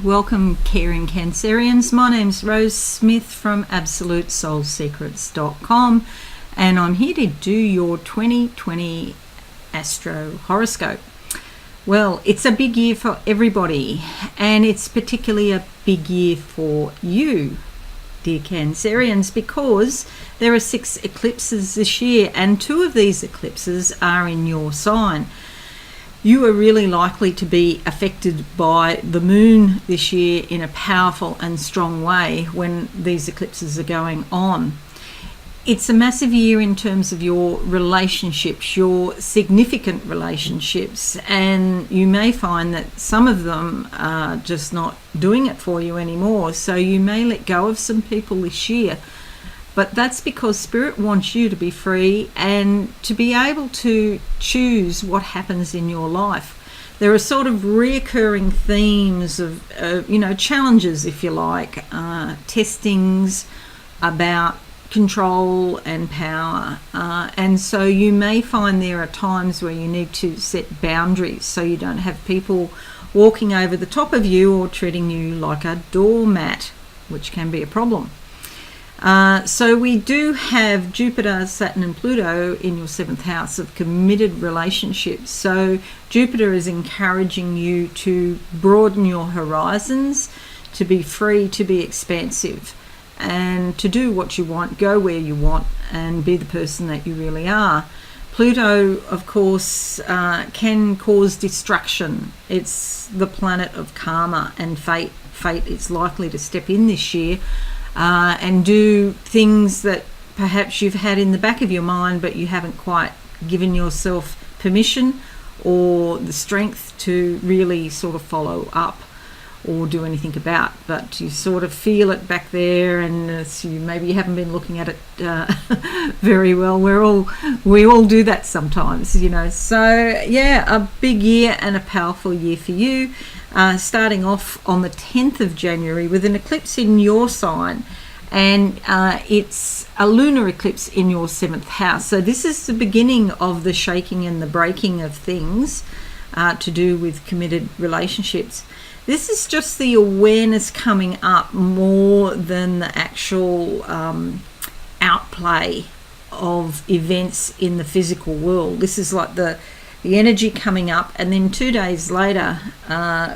welcome caring Cancerians. My name's Rose Smith from AbsoluteSoulSecrets.com and I'm here to do your 2020 Astro Horoscope. Well, it's a big year for everybody and it's particularly a big year for you, dear Cancerians, because there are 6 eclipses this year and 2 of these eclipses are in your sign. You are really likely to be affected by the moon this year in a powerful and strong way when these eclipses are going on. It's a massive year in terms of your relationships, your significant relationships, and you may find that some of them are just not doing it for you anymore. So you may let go of some people this year. But that's because Spirit wants you to be free and to be able to choose what happens in your life. There are sort of reoccurring themes of, challenges, if you like, testings about control and power. And so you may find there are times where you need to set boundaries so you don't have people walking over the top of you or treating you like a doormat, which can be a problem. So we do have Jupiter, Saturn and Pluto in your 7th house of committed relationships. So Jupiter is encouraging you to broaden your horizons, to be free, to be expansive, and to do what you want, go where you want, and be the person that you really are. Pluto, of course, can cause destruction. It's the planet of karma and fate. Fate is likely to step in this year and do things that perhaps you've had in the back of your mind but you haven't quite given yourself permission or the strength to really sort of follow up or do anything about, but you sort of feel it back there and maybe you haven't been looking at it very well. We all do that sometimes, so yeah, a big year and a powerful year for you. Starting off on the 10th of January with an eclipse in your sign, and it's a lunar eclipse in your 7th house. So this is the beginning of the shaking and the breaking of things to do with committed relationships. This is just the awareness coming up more than the actual outplay of events in the physical world. This is like the energy coming up, and then 2 days later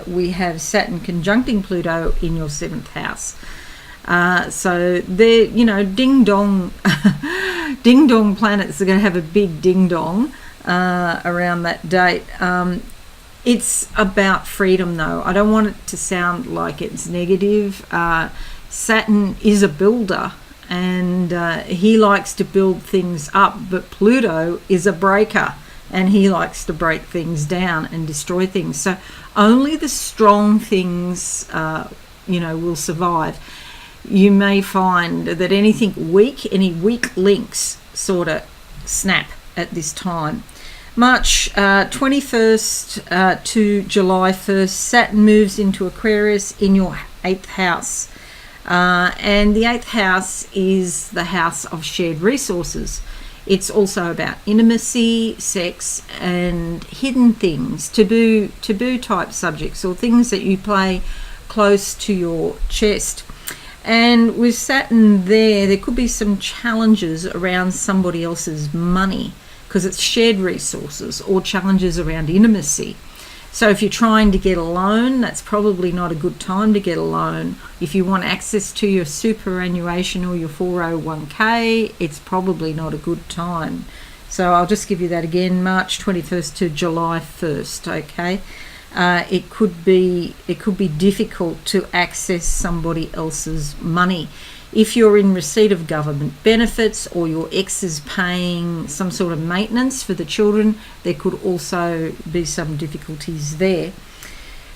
we have Saturn conjuncting Pluto in your 7th house. So they're, ding dong ding dong planets are going to have a big ding dong around that date. It's about freedom though. I don't want it to sound like it's negative. Saturn is a builder and he likes to build things up, but Pluto is a breaker and he likes to break things down and destroy things. So only the strong things, will survive. You may find that anything weak, any weak links sort of snap at this time. March 21st to July 1st, Saturn moves into Aquarius in your 8th house. And the 8th house is the house of shared resources. It's also about intimacy, sex, and hidden things, taboo type subjects or things that you play close to your chest. And with Saturn there could be some challenges around somebody else's money because it's shared resources, or challenges around intimacy. So if you're trying to get a loan, that's probably not a good time to get a loan. If you want access to your superannuation or your 401k, it's probably not a good time. So I'll just give you that again, March 21st to July 1st, okay? It could be difficult to access somebody else's money. If you're in receipt of government benefits or your ex is paying some sort of maintenance for the children, there could also be some difficulties there.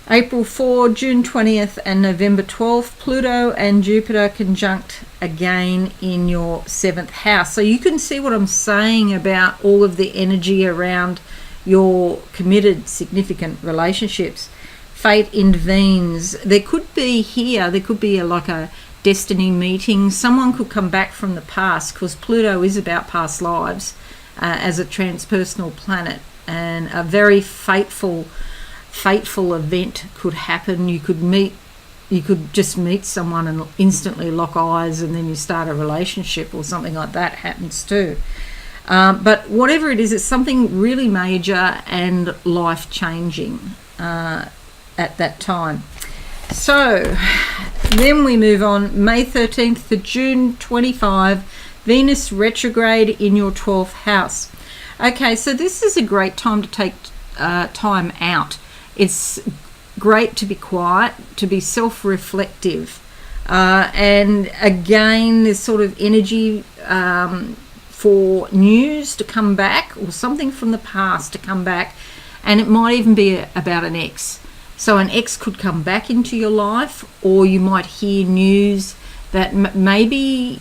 April 4, June 20th and November 12th, Pluto and Jupiter conjunct again in your 7th house. So you can see what I'm saying about all of the energy around your committed, significant relationships. Fate intervenes. There could be like a destiny meeting. Someone could come back from the past because Pluto is about past lives as a transpersonal planet, and a very fateful event could happen. You could meet you could just meet someone and instantly lock eyes and then you start a relationship or something like that happens too. But whatever it is, it's something really major and life-changing at that time. So then we move on, May 13th to June 25, Venus retrograde in your 12th house. Okay, so this is a great time to take time out. It's great to be quiet, to be self-reflective. And again, there's sort of energy for news to come back or something from the past to come back. And it might even be about an ex. So an ex could come back into your life, or you might hear news that maybe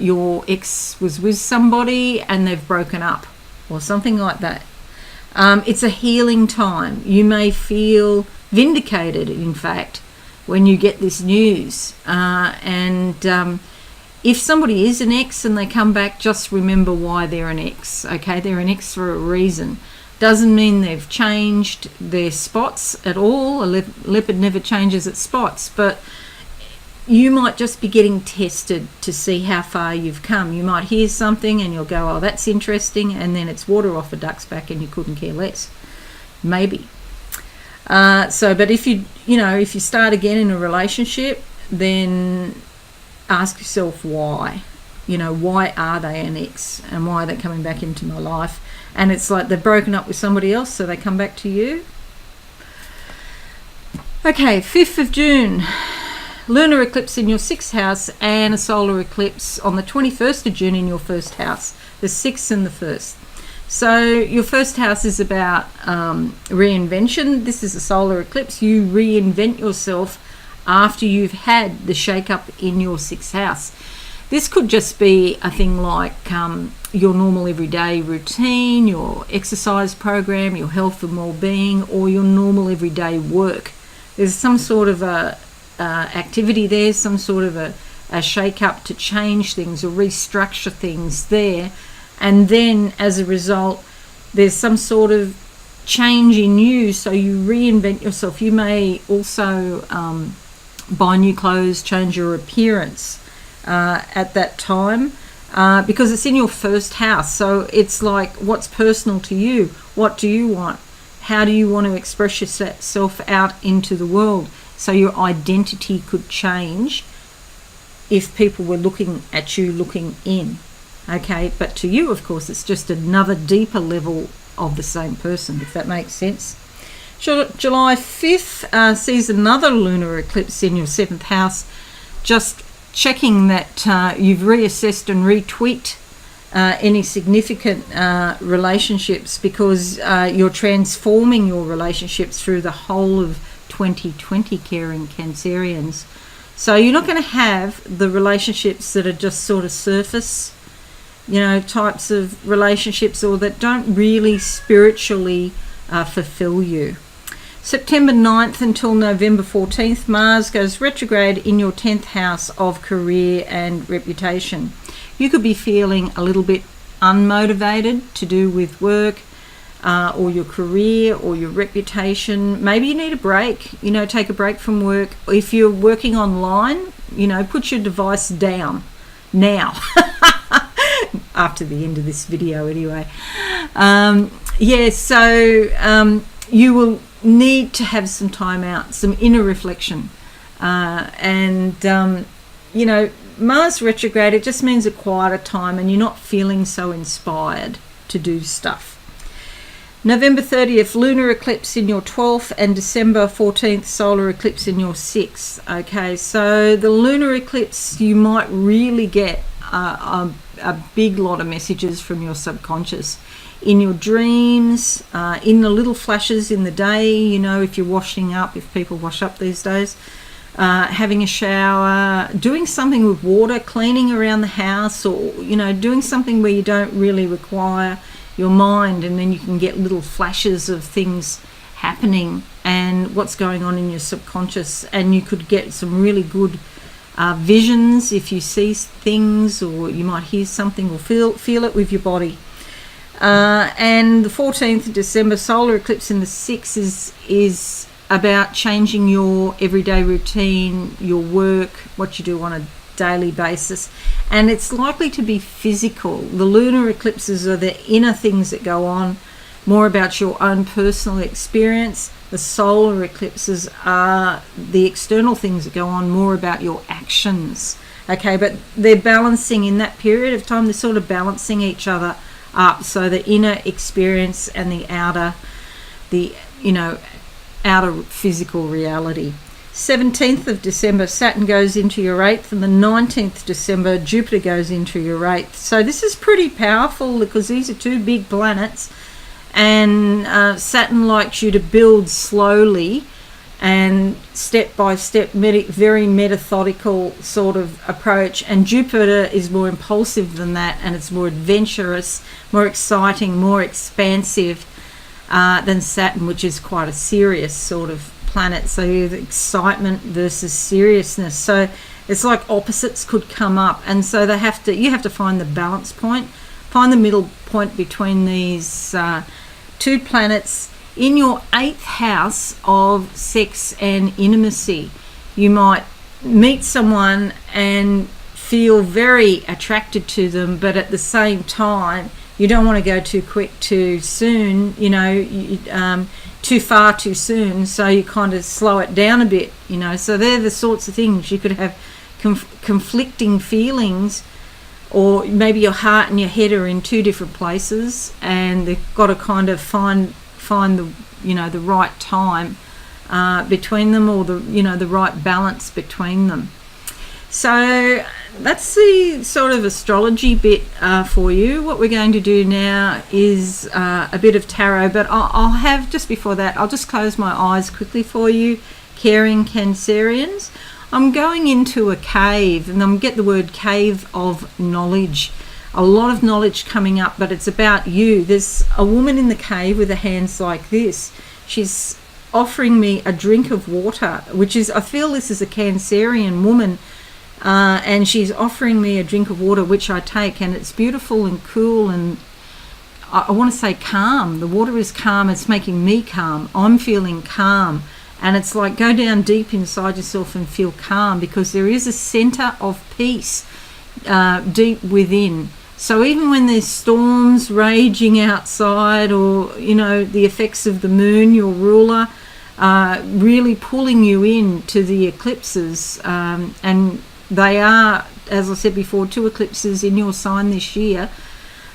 your ex was with somebody and they've broken up or something like that. It's a healing time. You may feel vindicated, in fact, when you get this news. If somebody is an ex and they come back, just remember why they're an ex. Okay, they're an ex for a reason. Doesn't mean they've changed their spots at all. A leopard never changes its spots, but you might just be getting tested to see how far you've come. You might hear something and you'll go, oh, that's interesting, and then it's water off a duck's back and you couldn't care less. Maybe. But if you start again in a relationship, then ask yourself why. Why are they an ex and why are they coming back into my life? And it's like they've broken up with somebody else, so they come back to you. Okay, 5th of June, lunar eclipse in your 6th house and a solar eclipse on the 21st of June in your 1st house, the 6th and the 1st. So your 1st house is about reinvention. This is a solar eclipse. You reinvent yourself after you've had the shake-up in your 6th house. This could just be a thing like your normal everyday routine, your exercise program, your health and well-being, or your normal everyday work. There's some sort of a activity there, some sort of a shake-up to change things or restructure things there. And then as a result, there's some sort of change in you, so you reinvent yourself. You may also buy new clothes, change your appearance at that time because it's in your 1st house. So it's like, what's personal to you? What do you want? How do you want to express yourself out into the world? So your identity could change if people were looking at you looking in. Okay, but to you, of course, it's just another deeper level of the same person, if that makes sense. July 5th sees another lunar eclipse in your 7th house, just checking that you've reassessed and retweaked any significant relationships, because you're transforming your relationships through the whole of 2020, caring Cancerians. So you're not going to have the relationships that are just sort of surface, types of relationships, or that don't really spiritually fulfill you. September 9th until November 14th, Mars goes retrograde in your 10th house of career and reputation. You could be feeling a little bit unmotivated to do with work or your career or your reputation. Maybe you need a break, take a break from work. If you're working online, put your device down now. After the end of this video anyway. You will need to have some time out, some inner reflection. Mars retrograde, it just means a quieter time and you're not feeling so inspired to do stuff. November 30th, lunar eclipse in your 12th and December 14th, solar eclipse in your 6th. Okay, so the lunar eclipse, you might really get a big lot of messages from your subconscious in your dreams, in the little flashes in the day, if you're washing up, if people wash up these days, having a shower, doing something with water, cleaning around the house, or doing something where you don't really require your mind, and then you can get little flashes of things happening and what's going on in your subconscious, and you could get some really good visions if you see things, or you might hear something or feel it with your body. And the 14th of December, solar eclipse in the 6th is about changing your everyday routine, your work, what you do on a daily basis, and it's likely to be physical. The lunar eclipses are the inner things that go on, more about your own personal experience. The solar eclipses are the external things that go on, more about your actions. Okay, but they're balancing in that period of time, they're sort of balancing each other up. So the inner experience and the outer, outer physical reality. 17th of December, Saturn goes into your 8th, and the 19th December, Jupiter goes into your 8th. So this is pretty powerful because these are two big planets, and Saturn likes you to build slowly and step by step, very methodical sort of approach. And Jupiter is more impulsive than that, and it's more adventurous, more exciting, more expansive than Saturn, which is quite a serious sort of planet. So you have excitement versus seriousness. So it's like opposites could come up, and so you have to find the balance point, find the middle point between these two planets. In your 8th house of sex and intimacy, you might meet someone and feel very attracted to them, but at the same time you don't want to go too quick too soon, too far too soon, so you kind of slow it down a bit, so they're the sorts of things. You could have conflicting feelings, or maybe your heart and your head are in two different places, and they've got to kind of find the the right time between them, or the right balance between them. So that's the sort of astrology bit for you. What we're going to do now is a bit of tarot, but I'll have, just before that, I'll just close my eyes quickly for you, caring Cancerians. I'm going into a cave, and I'm get the word cave of knowledge. A lot of knowledge coming up, but it's about you. There's a woman in the cave with her hands like this. She's offering me a drink of water, which is, I feel this is a Cancerian woman, and she's offering me a drink of water, which I take, and it's beautiful and cool, and I want to say calm. The water is calm. It's making me calm. I'm feeling calm, and it's like, go down deep inside yourself and feel calm, because there is a center of peace deep within. So even when there's storms raging outside, or the effects of the moon, your ruler, really pulling you into the eclipses, and they are, as I said before, 2 eclipses in your sign this year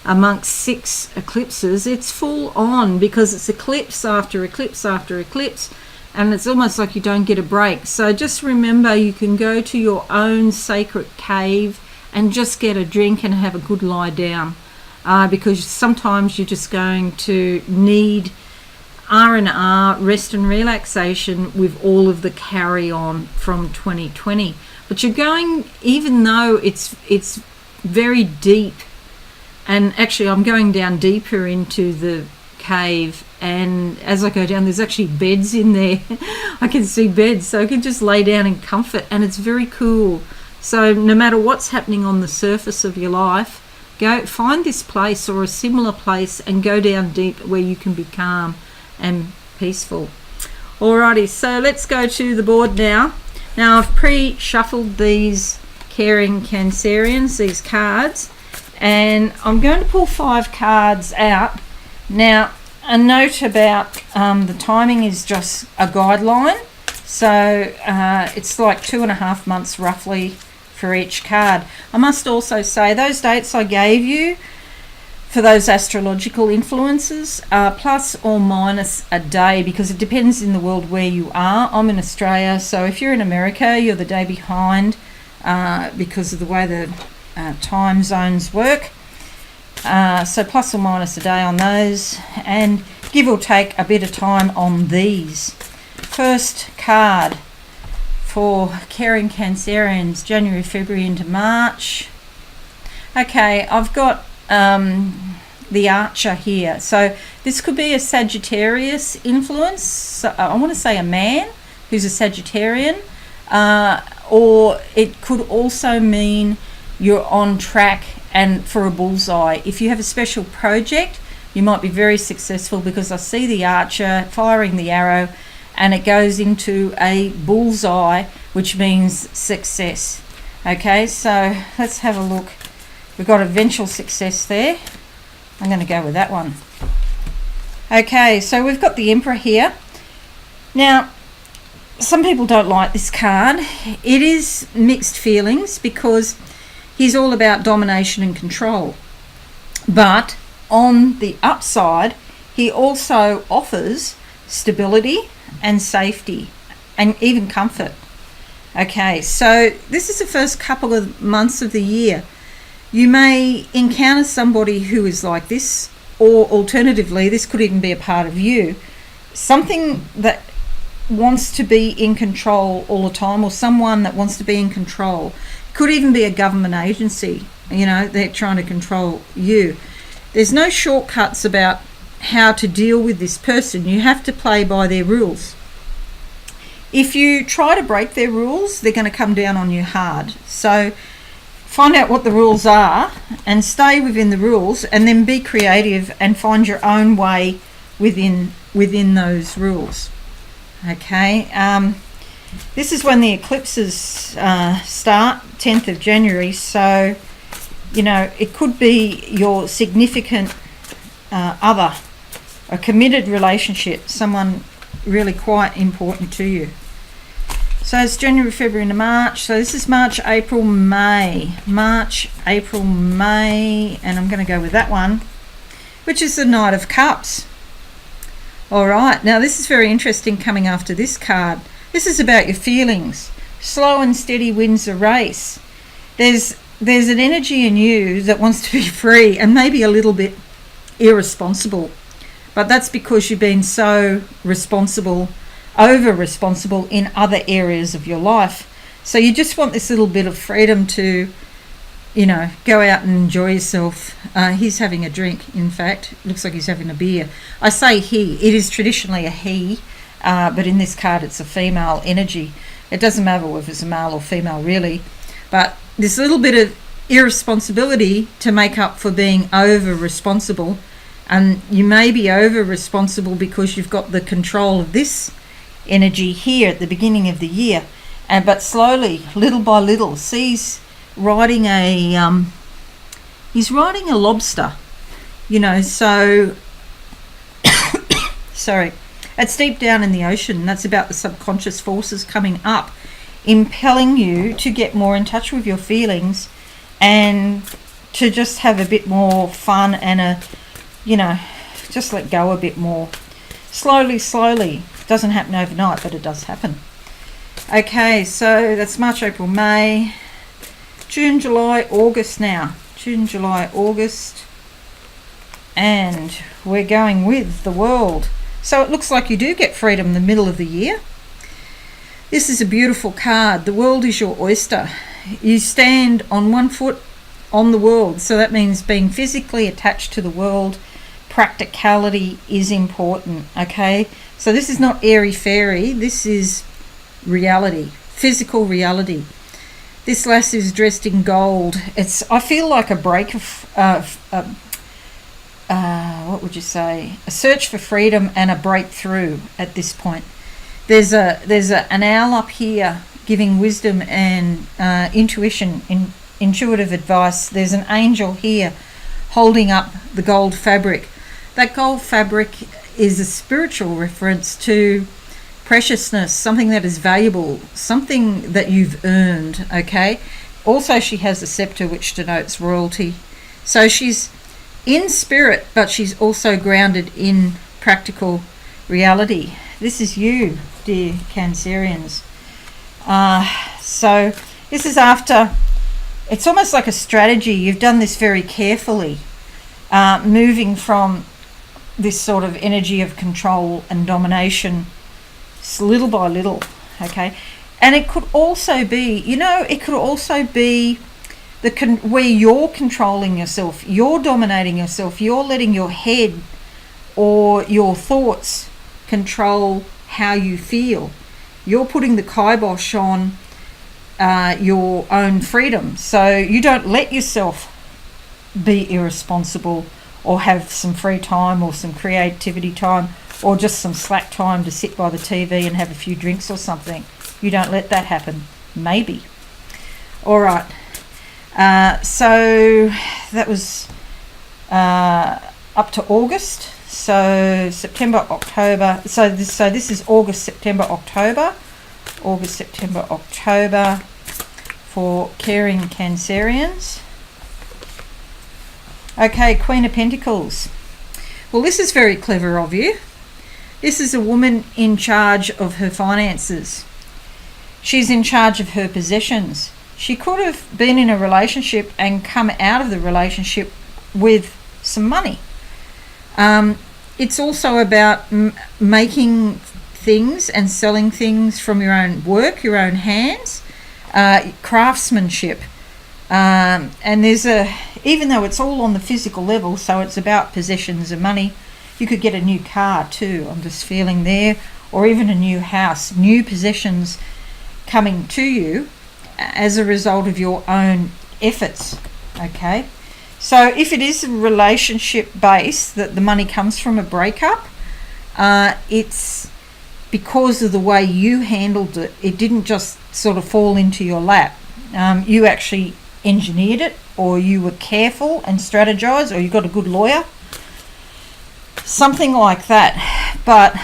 amongst 6 eclipses. It's full on, because it's eclipse after eclipse after eclipse, and it's almost like you don't get a break. So just remember, you can go to your own sacred cave and just get a drink and have a good lie down, because sometimes you're just going to need R&R, rest and relaxation, with all of the carry on from 2020. But you're going, even though it's very deep, and actually I'm going down deeper into the cave, and as I go down, there's actually beds in there. I can see beds, so I can just lay down in comfort, and it's very cool. So no matter what's happening on the surface of your life, go find this place or a similar place and go down deep where you can be calm and peaceful. Alrighty, so let's go to the board now. Now I've pre-shuffled these caring Cancerians, these cards, and I'm going to pull 5 cards out. Now a note about the timing is just a guideline, so it's like 2.5 months roughly for each card. I must also say those dates I gave you for those astrological influences are plus or minus a day, because it depends in the world where you are. I'm in Australia, so if you're in America, you're the day behind because of the way the time zones work. So plus or minus a day on those, and give or take a bit of time on these. First card for caring Cancerians, January, February into March. Okay, I've got the Archer here. So this could be a Sagittarius influence. So I want to say a man who's a Sagittarian, or it could also mean you're on track and for a bullseye. If you have a special project, you might be very successful, because I see the Archer firing the arrow and it goes into a bullseye, which means success. Okay, so let's have a look. We've got eventual success there. I'm going to go with that one. Okay, so we've got the Emperor here. Now, some people don't like this card. It is mixed feelings because he's all about domination and control. But on the upside, he also offers stability and safety and even comfort. Okay, so this is the first couple of months of the year. You may encounter somebody who is like this, or alternatively, this could even be a part of you. Something that wants to be in control all the time, or someone that wants to be in control. Could even be a government agency, you know, they're trying to control you. There's no shortcuts about how to deal with this person. You have to play by their rules. If you try to break their rules, they're going to come down on you hard. So find out what the rules are and stay within the rules, and then be creative and find your own way within those rules. Okay, this is when the eclipses start, 10th of January, so you know, it could be your significant other, a committed relationship, someone really quite important to you. So it's January, February and March. So this is March, April, May. March, April, May, and I'm going to go with that one, which is the Knight of Cups. All right, now this is very interesting coming after this card. This is about your feelings. Slow and steady wins the race. There's an energy in you that wants to be free and maybe a little bit irresponsible. But that's because you've been so responsible, over-responsible in other areas of your life. So you just want this little bit of freedom to, you know, go out and enjoy yourself. He's having a drink, in fact. Looks like he's having a beer. I say he. It is traditionally a he, but in this card it's a female energy. It doesn't matter whether it's a male or female, really. But this little bit of irresponsibility to make up for being over-responsible. And you may be over-responsible because you've got the control of this energy here at the beginning of the year. But slowly, little by little, he's riding a lobster, you know, so sorry, it's deep down in the ocean. That's about the subconscious forces coming up, impelling you to get more in touch with your feelings and to just have a bit more fun and just let go a bit more. Slowly. Doesn't happen overnight, but it does happen. Okay, so that's March, April, May, June, July, August now. June, July, August. And we're going with the World. So it looks like you do get freedom in the middle of the year. This is a beautiful card. The world is your oyster. You stand on one foot on the world. So that means being physically attached to the world. Practicality is important, okay? So this is not airy-fairy. This is reality, physical reality. This lass is dressed in gold. I feel like a break of, what would you say? A search for freedom and a breakthrough at this point. There's an owl up here giving wisdom and intuition, intuitive advice. There's an angel here holding up the gold fabric. That gold fabric is a spiritual reference to preciousness, something that is valuable, something that you've earned, okay? Also, she has a scepter which denotes royalty. So she's in spirit, but she's also grounded in practical reality. This is you, dear Cancerians. So this is after, it's almost like a strategy. You've done this very carefully, moving from this sort of energy of control and domination little by little, okay? And it could also be, where you're controlling yourself, you're dominating yourself, you're letting your head or your thoughts control how you feel. You're putting the kibosh on your own freedom, so you don't let yourself be irresponsible or have some free time or some creativity time or just some slack time to sit by the TV and have a few drinks or something. You don't let that happen. Maybe. All right. So that was up to August. So September, October. So this is August, September, October. August, September, October for caring Cancerians. Okay, Queen of Pentacles. Well, this is very clever of you. This is a woman in charge of her finances. She's in charge of her possessions. She could have been in a relationship and come out of the relationship with some money. It's also about making things and selling things from your own work, your own hands, craftsmanship. And there's even though it's all on the physical level, so it's about possessions and money, you could get a new car too, I'm just feeling there, or even a new house, new possessions coming to you as a result of your own efforts. Okay, so if it is a relationship base that the money comes from a breakup, it's because of the way you handled it. It didn't just sort of fall into your lap. You actually engineered it, or you were careful and strategized, or you got a good lawyer, something like that. But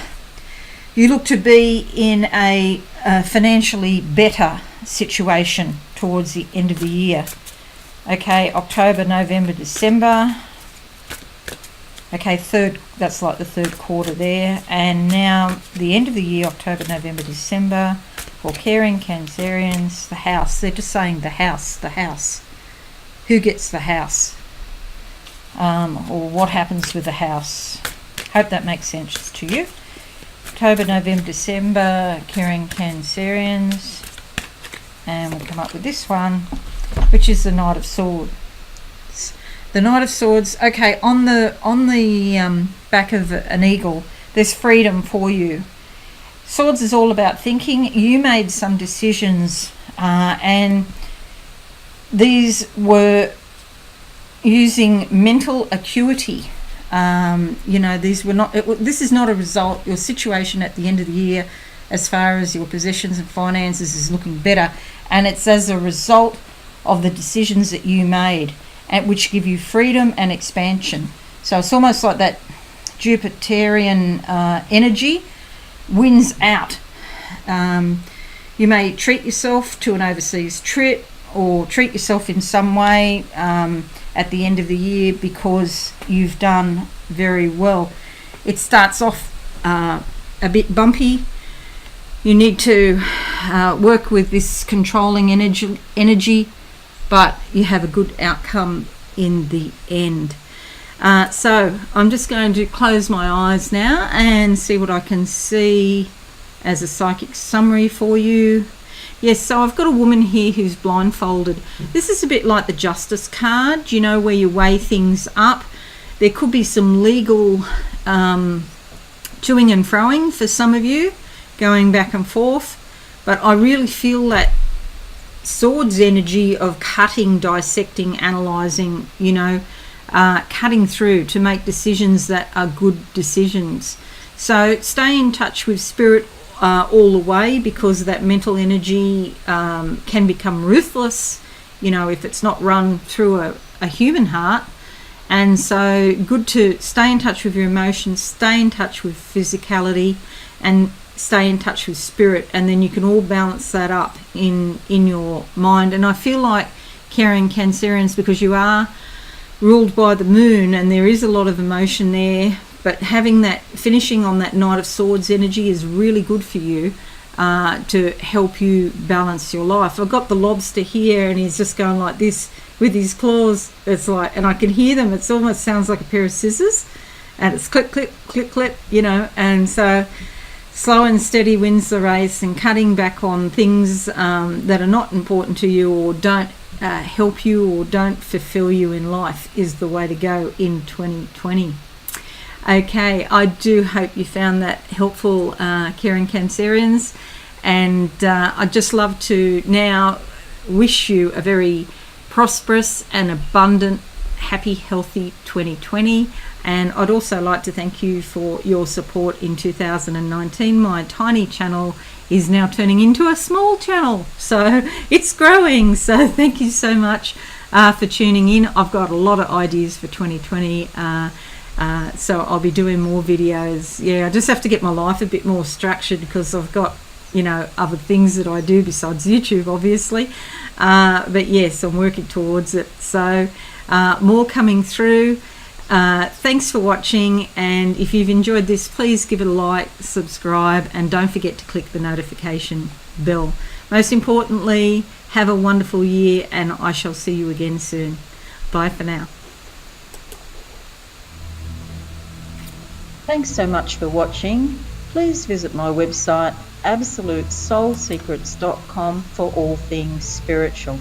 you look to be in a financially better situation towards the end of the year. Okay, October, November, December. Okay, that's like the third quarter there. And now the end of the year, October, November, December, for caring Cancerians. The house, they're just saying the house. Who gets the house? Or what happens with the house? Hope that makes sense to you. October, November, December, caring Cancerians. And we'll come up with this one, which is the Knight of Swords. The Knight of Swords. Okay, on the back of an eagle, there's freedom for you. Swords is all about thinking. You made some decisions, and these were using mental acuity. These were not. This is not a result. Your situation at the end of the year, as far as your possessions and finances, is looking better, and it's as a result of the decisions that you made, and which give you freedom and expansion. So it's almost like that Jupiterian energy wins out. You may treat yourself to an overseas trip, or treat yourself in some way at the end of the year because you've done very well. It starts off a bit bumpy. You need to work with this controlling energy, but you have a good outcome in the end. So I'm just going to close my eyes now and see what I can see as a psychic summary for you. Yes, so I've got a woman here who's blindfolded. This is a bit like the Justice card, where you weigh things up. There could be some legal toing and froing for some of you, going back and forth. But I really feel that Swords energy of cutting, dissecting, analysing, cutting through to make decisions that are good decisions. So stay in touch with Spirit all the way, because that mental energy can become ruthless, if it's not run through a human heart. And so good to stay in touch with your emotions, stay in touch with physicality, and stay in touch with spirit, and then you can all balance that up in your mind. And I feel like caring Cancerians, because you are ruled by the moon and there is a lot of emotion there, but having that, finishing on that Knight of Swords energy is really good for you to help you balance your life. I've got the lobster here and he's just going like this with his claws. It's like, and I can hear them, it almost sounds like a pair of scissors, and it's clip, clip, clip, clip, and so slow and steady wins the race, and cutting back on things that are not important to you or don't help you or don't fulfill you in life is the way to go in 2020. Okay, I do hope you found that helpful, caring Cancerians, and I'd just love to now wish you a very prosperous and abundant happy, healthy 2020. And I'd also like to thank you for your support in 2019. My tiny channel is now turning into a small channel, so it's growing. So thank you so much for tuning in. I've got a lot of ideas for 2020, so I'll be doing more videos. Yeah, I just have to get my life a bit more structured because I've got, you know, other things that I do besides YouTube, obviously. But yes, I'm working towards it. So more coming through. Thanks for watching, and if you've enjoyed this, please give it a like, subscribe, and don't forget to click the notification bell. Most importantly, have a wonderful year, and I shall see you again soon. Bye for now. Thanks so much for watching. Please visit my website absolutesoulsecrets.com for all things spiritual.